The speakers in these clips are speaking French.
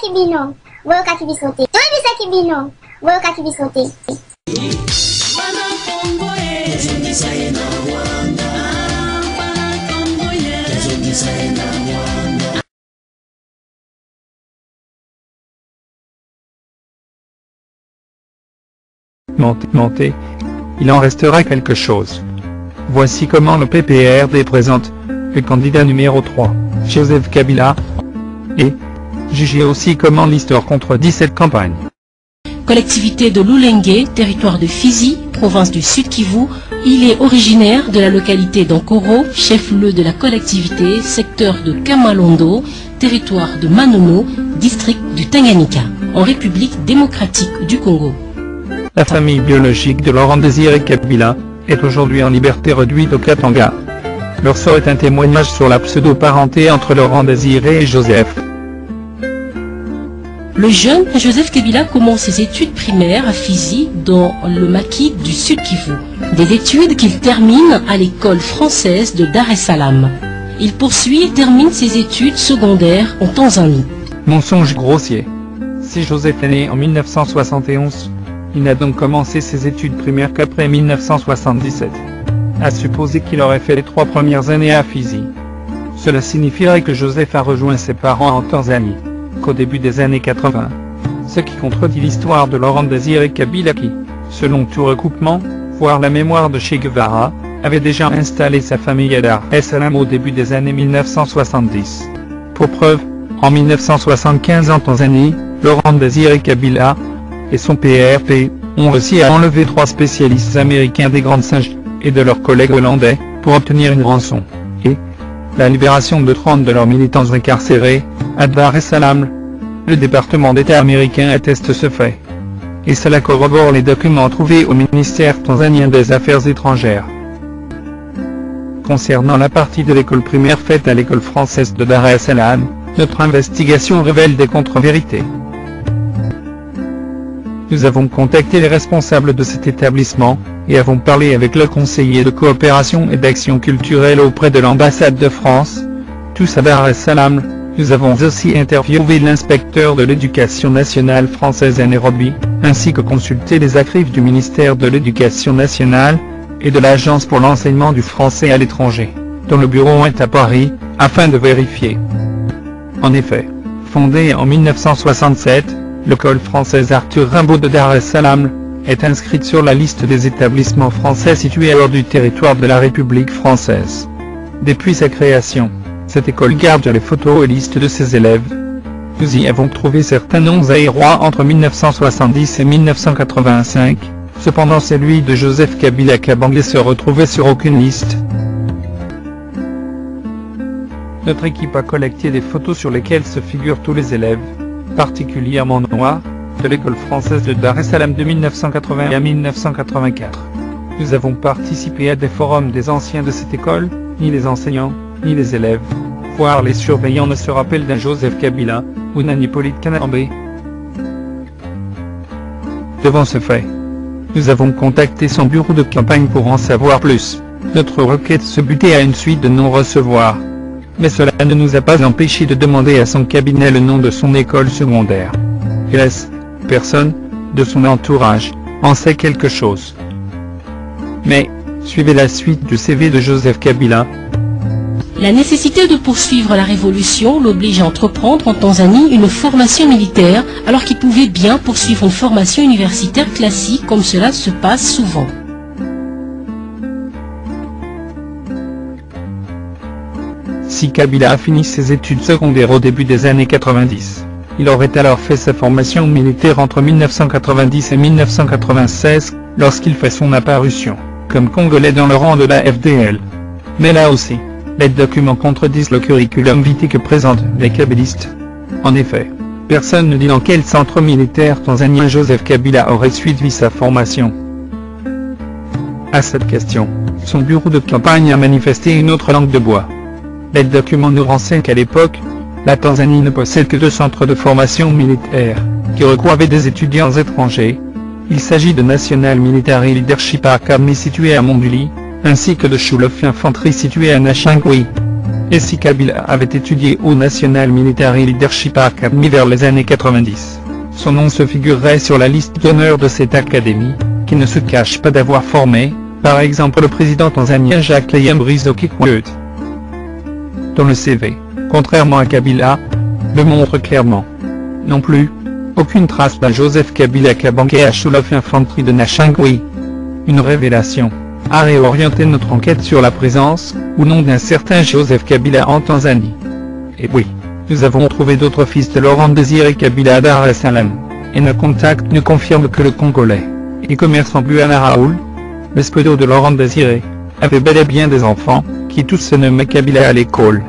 Kibino, Woka Kibisote. Joy Kibino, Woka Kibisote. Montez, il en restera quelque chose. Voici comment le PPRD présente le candidat numéro 3, Joseph Kabila, et jugez aussi comment l'histoire contredit cette campagne. Collectivité de Lulenge, territoire de Fizi, province du Sud Kivu, il est originaire de la localité d'Ankoro, chef-lieu de la collectivité, secteur de Kamalondo, territoire de Manono, district du Tanganyika, en République démocratique du Congo. La famille biologique de Laurent Désiré Kabila est aujourd'hui en liberté réduite au Katanga. Leur sort est un témoignage sur la pseudo-parenté entre Laurent Désiré et Joseph. Le jeune Joseph Kabila commence ses études primaires à Fizi, dans le maquis du Sud Kivu. Des études qu'il termine à l'école française de Dar es Salaam. Il poursuit et termine ses études secondaires en Tanzanie. Mensonge grossier. Si Joseph est né en 1971, il n'a donc commencé ses études primaires qu'après 1977. À supposer qu'il aurait fait les 3 premières années à Fizi. Cela signifierait que Joseph a rejoint ses parents en Tanzanie qu'au début des années 80. Ce qui contredit l'histoire de Laurent Désiré Kabila qui, selon tout recoupement, voire la mémoire de Che Guevara, avait déjà installé sa famille à Dar es Salaam au début des années 1970. Pour preuve, en 1975 en Tanzanie, Laurent Désiré Kabila et son PRP ont réussi à enlever 3 spécialistes américains des Grands Singes et de leurs collègues hollandais pour obtenir une rançon, et la libération de 30 de leurs militants incarcérés à Dar es Salaam. Le département d'État américain atteste ce fait. Et cela corrobore les documents trouvés au ministère tanzanien des Affaires étrangères. Concernant la partie de l'école primaire faite à l'école française de Dar es Salaam, notre investigation révèle des contre-vérités. Nous avons contacté les responsables de cet établissement, et avons parlé avec le conseiller de coopération et d'action culturelle auprès de l'ambassade de France, tous à Dar es Salaam. Nous avons aussi interviewé l'inspecteur de l'éducation nationale française à Nairobi, ainsi que consulté les archives du ministère de l'Éducation nationale, et de l'Agence pour l'enseignement du français à l'étranger, dont le bureau est à Paris, afin de vérifier. En effet, fondée en 1967, l'école française Arthur Rimbaud de Dar es Salaam est inscrite sur la liste des établissements français situés hors du territoire de la République française. Depuis sa création, cette école garde les photos et listes de ses élèves. Nous y avons trouvé certains noms aérois entre 1970 et 1985, cependant celui de Joseph Kabila Kabange se retrouvait sur aucune liste. Notre équipe a collecté des photos sur lesquelles se figurent tous les élèves, particulièrement noirs, de l'école française de Dar es Salaam de 1980 à 1984. Nous avons participé à des forums des anciens de cette école, ni les enseignants, ni les élèves, voire les surveillants ne se rappellent d'un Joseph Kabila, ou d'un Hippolyte Kanambe. Devant ce fait, nous avons contacté son bureau de campagne pour en savoir plus. Notre requête se butait à une suite de non-recevoir. Mais cela ne nous a pas empêché de demander à son cabinet le nom de son école secondaire. Hélas, personne, de son entourage, en sait quelque chose. Mais, suivez la suite du CV de Joseph Kabila. La nécessité de poursuivre la révolution l'oblige à entreprendre en Tanzanie une formation militaire, alors qu'il pouvait bien poursuivre une formation universitaire classique comme cela se passe souvent. Si Kabila a fini ses études secondaires au début des années 90, il aurait alors fait sa formation militaire entre 1990 et 1996, lorsqu'il fait son apparition, comme Congolais dans le rang de la FDL. Mais là aussi, les documents contredisent le curriculum vitae que présentent les kabylistes. En effet, personne ne dit dans quel centre militaire tanzanien Joseph Kabila aurait suivi sa formation. À cette question, son bureau de campagne a manifesté une autre langue de bois. Les documents nous renseignent qu'à l'époque, la Tanzanie ne possède que 2 centres de formation militaire, qui regroupent des étudiants étrangers. Il s'agit de National Military Leadership Academy situé à Monduli, ainsi que de School of Infantry situé à Nashangui. Et si Kabila avait étudié au National Military Leadership Academy vers les années 90, son nom se figurerait sur la liste d'honneur de cette académie, qui ne se cache pas d'avoir formé, par exemple le président tanzanien Jacques Brizo Kikwete, dont le CV, contrairement à Kabila, le montre clairement. Non plus, aucune trace d'un Joseph Kabila Kabange à Sholof Infanterie de Nashangwi. Une révélation a réorienté notre enquête sur la présence, ou non, d'un certain Joseph Kabila en Tanzanie. Et oui, nous avons trouvé d'autres fils de Laurent Désiré Kabila à Dar es Salaam, et nos contacts nous confirment que le Congolais et commerçant Buana Raoul, le spedo de Laurent Désiré, avait bel et bien des enfants, qui tous se nommaient Kabila à l'école.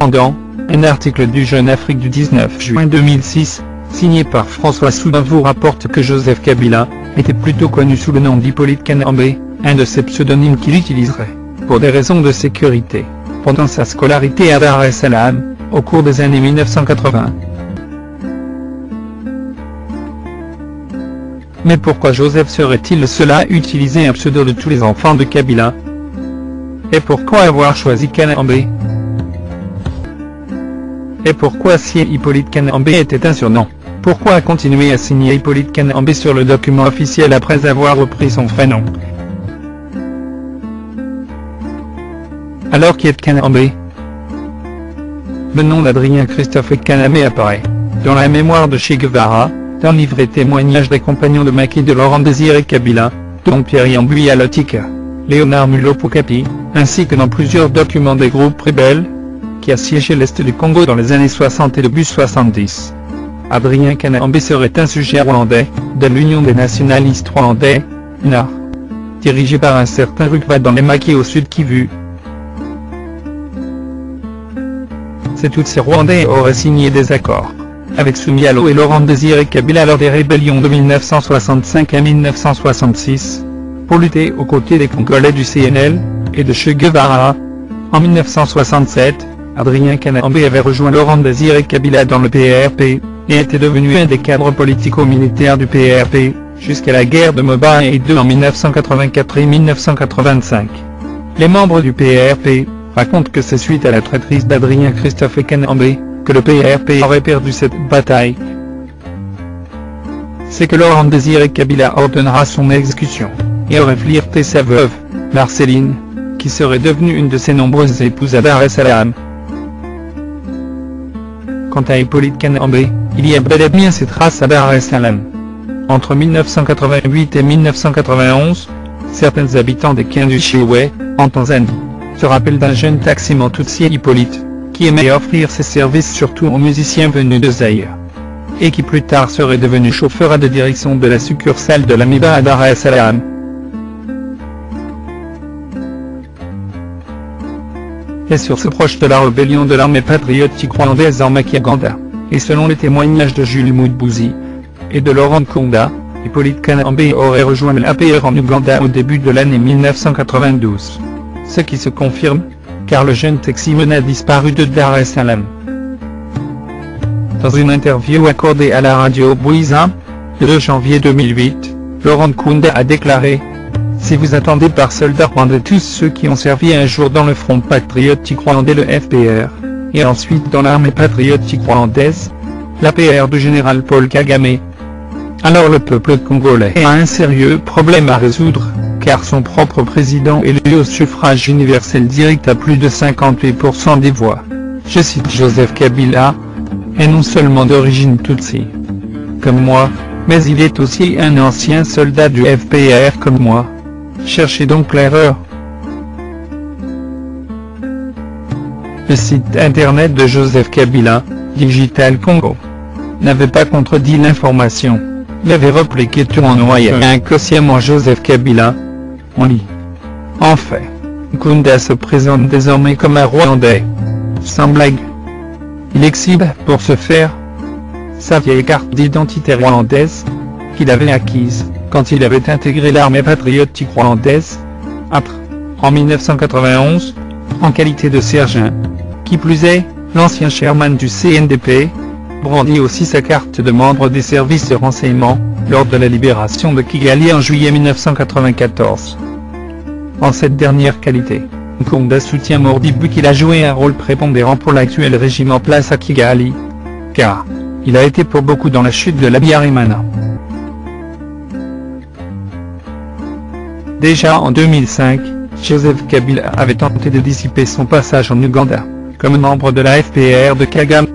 Cependant, un article du Jeune Afrique du 19 juin 2006, signé par François Soudin, vous rapporte que Joseph Kabila était plutôt connu sous le nom d'Hippolyte Kanambe, un de ses pseudonymes qu'il utiliserait, pour des raisons de sécurité, pendant sa scolarité à Dar es Salaam, au cours des années 1980. Mais pourquoi Joseph serait-il le seul à utiliser un pseudo de tous les enfants de Kabila? Et pourquoi avoir choisi Kanambe? Et pourquoi, si Hippolyte Kanambe était un surnom, pourquoi continuer à signer Hippolyte Kanambe sur le document officiel après avoir repris son vrai nom? Alors qui est Kanambe? Le nom d'Adrien Christophe Kanambe apparaît, dans la mémoire de Che Guevara, dans livre et témoignages des compagnons de Macky de Laurent Désiré Kabila, dont Pierre Yambuya Lotika, Léonard Mulopo-Kapi, ainsi que dans plusieurs documents des groupes rebelles, qui assiégeaient l'Est du Congo dans les années 60 et début 70. Adrien Kanambe serait un sujet rwandais, de l'Union des nationalistes rwandais, UNAR, dirigé par un certain Rukva dans les Maquis au sud Kivu. C'est tous ces Rwandais auraient signé des accords avec Soumialo et Laurent Désiré Kabila lors des rébellions de 1965 à 1966, pour lutter aux côtés des Congolais du CNL et de Che Guevara. En 1967, Adrien Kanambe avait rejoint Laurent Désiré Kabila dans le PRP, et était devenu un des cadres politico-militaires du PRP, jusqu'à la guerre de Moba et II en 1984 et 1985. Les membres du PRP racontent que c'est suite à la traîtrise d'Adrien Christophe Kanambe, que le PRP aurait perdu cette bataille. C'est que Laurent Désiré Kabila ordonnera son exécution, et aurait flirté sa veuve, Marceline, qui serait devenue une de ses nombreuses épouses à Dar es Salaam. Quant à Hippolyte Kanambe, il y a bel et bien ses traces à Dar es Salaam. Entre 1988 et 1991, certains habitants des Kindu-Chiwe, en Tanzanie, se rappellent d'un jeune taximan Tutsi Hippolyte, qui aimait offrir ses services surtout aux musiciens venus de Zaïre, et qui plus tard serait devenu chauffeur de direction de la succursale de l'Amiba à Dar es Salaam. Et sur ce proche de la rébellion de l'armée patriotique rwandaise en Makiaganda, et selon les témoignages de Jules Moudbouzi et de Laurent Kunda, Hippolyte Kanambe aurait rejoint l'APR en Ouganda au début de l'année 1992. Ce qui se confirme, car le jeune taximan a disparu de Dar es Salaam. Dans une interview accordée à la radio Bwiza, le 2 janvier 2008, Laurent Kunda a déclaré: « Si vous attendez par soldats rwandais tous ceux qui ont servi un jour dans le Front patriotique rwandais, le FPR, et ensuite dans l'armée patriotique rwandaise, l'APR du général Paul Kagame, alors le peuple congolais a un sérieux problème à résoudre, car son propre président élu au suffrage universel direct à plus de 58% des voix. Je cite Joseph Kabila, est non seulement d'origine Tutsi, comme moi, mais il est aussi un ancien soldat du FPR comme moi. Cherchez donc l'erreur. » Le site internet de Joseph Kabila, Digital Congo, n'avait pas contredit l'information. Il avait repliqué tout en noyant inconsciemment Joseph Kabila. On lit. En fait, Kunda se présente désormais comme un Rwandais. Sans blague. Il exhibe, pour ce faire, sa vieille carte d'identité rwandaise, qu'il avait acquise quand il avait intégré l'armée patriotique rwandaise, en 1991, en qualité de sergent. Qui plus est, l'ancien chairman du CNDP, brandit aussi sa carte de membre des services de renseignement, lors de la libération de Kigali en juillet 1994. En cette dernière qualité, Nkonda soutient Modibo qu'il a joué un rôle prépondérant pour l'actuel régime en place à Kigali, car il a été pour beaucoup dans la chute de l'Habyarimana. Déjà en 2005, Joseph Kabila avait tenté de dissiper son passage en Ouganda, comme membre de la FPR de Kagame.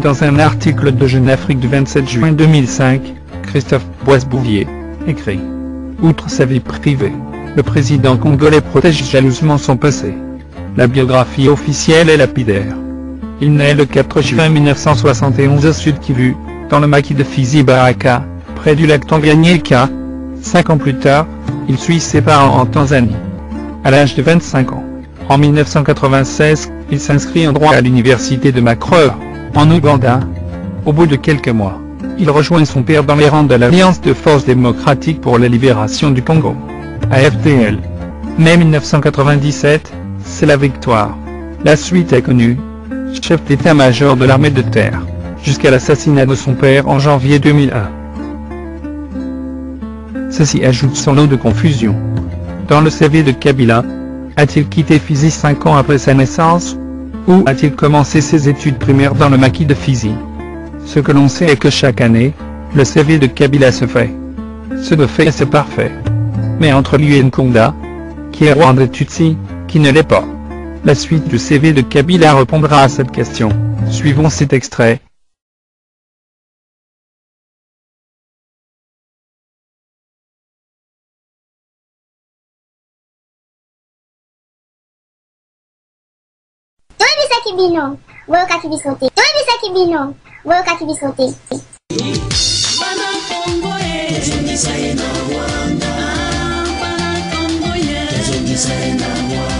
Dans un article de Jeune Afrique du 27 juin 2005, Christophe Boisbouvier écrit « Outre sa vie privée, le président congolais protège jalousement son passé. La biographie officielle est lapidaire. Il naît le 4 juin 1971 au Sud Kivu, dans le maquis de Fizi-Baraka, près du lac Tanganyika. 5 ans plus tard, il suit ses parents en Tanzanie. À l'âge de 25 ans, en 1996, il s'inscrit en droit à l'université de Makerere, en Ouganda. Au bout de quelques mois, il rejoint son père dans les rangs de l'Alliance de Forces démocratiques pour la libération du Congo, AFDL. Mai 1997, c'est la victoire. La suite est connue. Chef d'état-major de l'armée de terre, jusqu'à l'assassinat de son père en janvier 2001. Ceci ajoute son lot de confusion. Dans le CV de Kabila, a-t-il quitté Fizi 5 ans après sa naissance? Ou a-t-il commencé ses études primaires dans le maquis de Fizi? Ce que l'on sait est que chaque année, le CV de Kabila se fait. Ce de fait c'est parfait. Mais entre lui et Nkonda, qui est Rwanda Tutsi, qui ne l'est pas. La suite du CV de Kabila répondra à cette question. Suivons cet extrait. Toyebisaki bino, boyokaki biso te. Toyebisaki bino, boyokaki biso te. Bana Kongo ye, ezongisa ye na Rwanda. Bana Kongo ye, ezongisa ye na Rwanda.